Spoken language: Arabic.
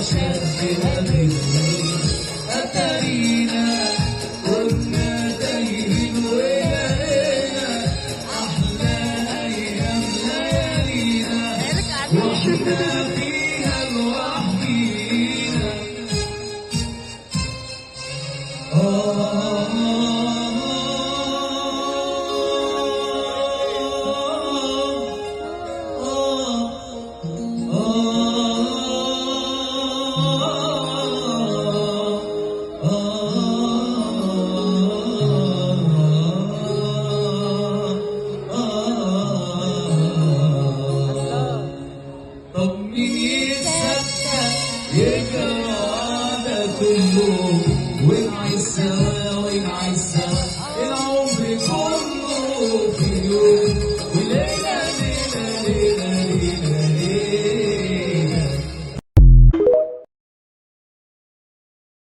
شدنا بالليل أتارينا كنا تايهين ولقينا أحلى أيام ليالينا وإحنا فيها لوحدينا. طب مين يصدق يجرى ده كله ونعيش سوا ونعيش سوا العمر كله.